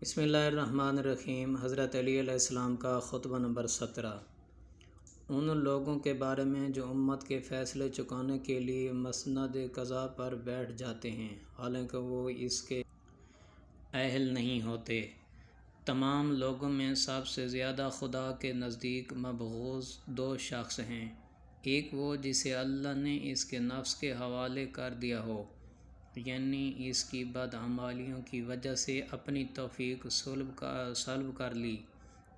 بسم اللہ الرحمن الرحیم۔ حضرت علی علیہ السلام کا خطبہ نمبر 17۔ ان لوگوں کے بارے میں جو امت کے فیصلے چکانے کے لیے مسند قضا پر بیٹھ جاتے ہیں حالانکہ وہ اس کے اہل نہیں ہوتے۔ تمام لوگوں میں سب سے زیادہ خدا کے نزدیک مبغوض دو شخص ہیں، ایک وہ جسے اللہ نے اس کے نفس کے حوالے کر دیا ہو، یعنی اس کی بدعمالیوں کی وجہ سے اپنی توفیق سلب کر لی،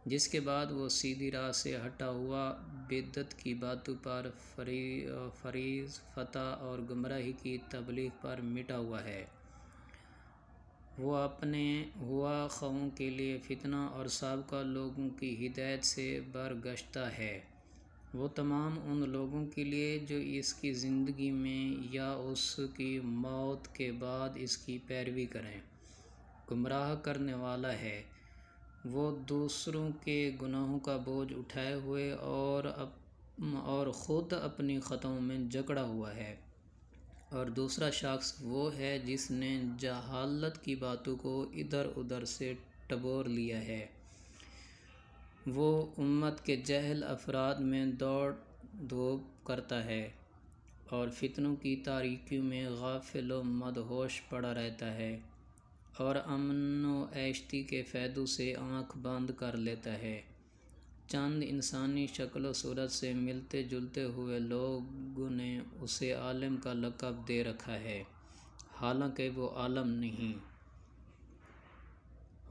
جس کے بعد وہ سیدھی راہ سے ہٹا ہوا بدعت کی باتوں پر، فریض فتح اور گمراہی کی تبلیغ پر مٹا ہوا ہے۔ وہ اپنے ہوا خواہوں کے لیے فتنہ اور سابقہ لوگوں کی ہدایت سے برگشتہ ہے۔ وہ تمام ان لوگوں کے لیے جو اس کی زندگی میں یا اس کی موت کے بعد اس کی پیروی کریں، گمراہ کرنے والا ہے۔ وہ دوسروں کے گناہوں کا بوجھ اٹھائے ہوئے اور خود اپنی خطاؤں میں جکڑا ہوا ہے، اور دوسرا شخص وہ ہے جس نے جہالت کی باتوں کو ادھر ادھر سے ٹبور لیا ہے۔ وہ امت کے جاہل افراد میں دوڑ دھوپ کرتا ہے اور فتنوں کی تاریکیوں میں غافل و مدہوش پڑا رہتا ہے، اور امن و عیشی کے فائدوں سے آنکھ بند کر لیتا ہے۔ چند انسانی شکل و صورت سے ملتے جلتے ہوئے لوگوں نے اسے عالم کا لقب دے رکھا ہے، حالانکہ وہ عالم نہیں۔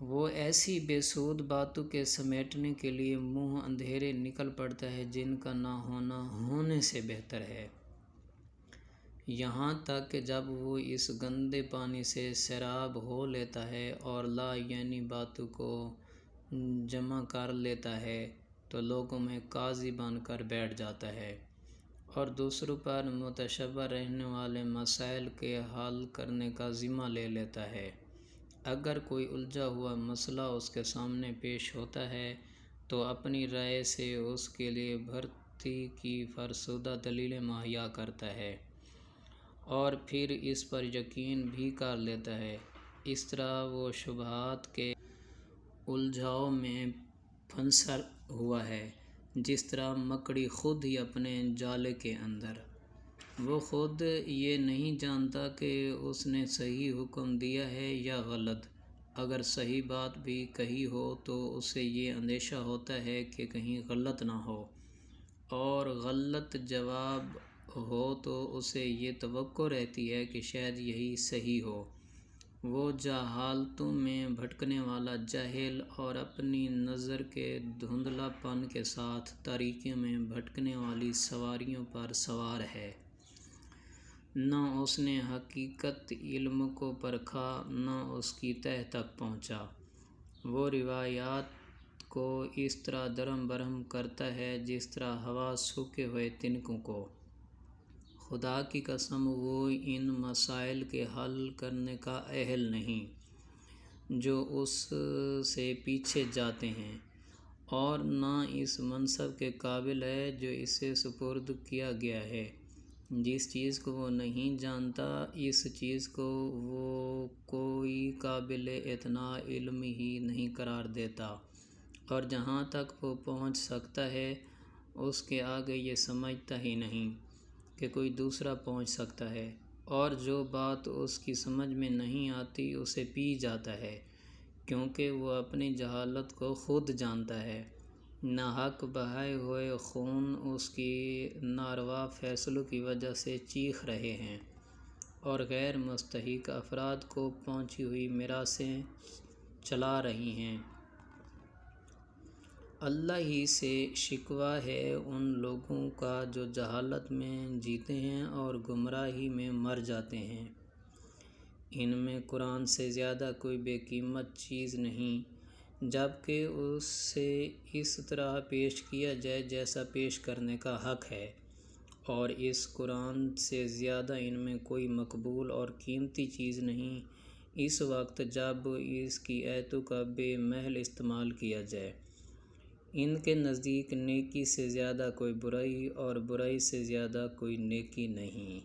وہ ایسی بے سود باتوں کے سمیٹنے کے لیے منہ اندھیرے نکل پڑتا ہے جن کا نہ ہونا ہونے سے بہتر ہے، یہاں تک کہ جب وہ اس گندے پانی سے سیراب ہو لیتا ہے اور لا یعنی باتوں کو جمع کر لیتا ہے تو لوگوں میں قاضی بن کر بیٹھ جاتا ہے اور دوسروں پر متشبہ رہنے والے مسائل کے حل کرنے کا ذمہ لے لیتا ہے۔ اگر کوئی الجھا ہوا مسئلہ اس کے سامنے پیش ہوتا ہے تو اپنی رائے سے اس کے لیے بھرتی کی فرسودہ دلیلیں مہیا کرتا ہے اور پھر اس پر یقین بھی کر لیتا ہے۔ اس طرح وہ شبہات کے الجھاؤ میں پھنسا ہوا ہے، جس طرح مکڑی خود ہی اپنے جالے کے اندر۔ وہ خود یہ نہیں جانتا کہ اس نے صحیح حکم دیا ہے یا غلط۔ اگر صحیح بات بھی کہی ہو تو اسے یہ اندیشہ ہوتا ہے کہ کہیں غلط نہ ہو، اور غلط جواب ہو تو اسے یہ توقع رہتی ہے کہ شاید یہی صحیح ہو۔ وہ جہالتوں میں بھٹکنے والا جاہل اور اپنی نظر کے دھندلا پن کے ساتھ تاریکیوں میں بھٹکنے والی سواریوں پر سوار ہے۔ نہ اس نے حقیقت علم کو پرکھا، نہ اس کی تہہ تک پہنچا۔ وہ روایات کو اس طرح درہم برہم کرتا ہے جس طرح ہوا سوکھے ہوئے تنکوں کو۔ خدا کی قسم وہ ان مسائل کے حل کرنے کا اہل نہیں جو اس سے پیچھے جاتے ہیں، اور نہ اس منصب کے قابل ہے جو اسے سپرد کیا گیا ہے۔ جس چیز کو وہ نہیں جانتا، اس چیز کو وہ کوئی قابل اعتنا علم ہی نہیں قرار دیتا، اور جہاں تک وہ پہنچ سکتا ہے اس کے آگے یہ سمجھتا ہی نہیں کہ کوئی دوسرا پہنچ سکتا ہے، اور جو بات اس کی سمجھ میں نہیں آتی اسے پی جاتا ہے، کیونکہ وہ اپنی جہالت کو خود جانتا ہے۔ ناحق بہائے ہوئے خون اس کی ناروا فیصلوں کی وجہ سے چیخ رہے ہیں، اور غیر مستحق افراد کو پہنچی ہوئی میراثیں چلا رہی ہیں۔ اللہ ہی سے شکوہ ہے ان لوگوں کا جو جہالت میں جیتے ہیں اور گمراہی میں مر جاتے ہیں۔ ان میں قرآن سے زیادہ کوئی بے قیمت چیز نہیں، جبکہ اسے اس طرح پیش کیا جائے جیسا پیش کرنے کا حق ہے، اور اس قرآن سے زیادہ ان میں کوئی مقبول اور قیمتی چیز نہیں اس وقت جب اس کی آیتوں کا بے محل استعمال کیا جائے۔ ان کے نزدیک نیکی سے زیادہ کوئی برائی اور برائی سے زیادہ کوئی نیکی نہیں۔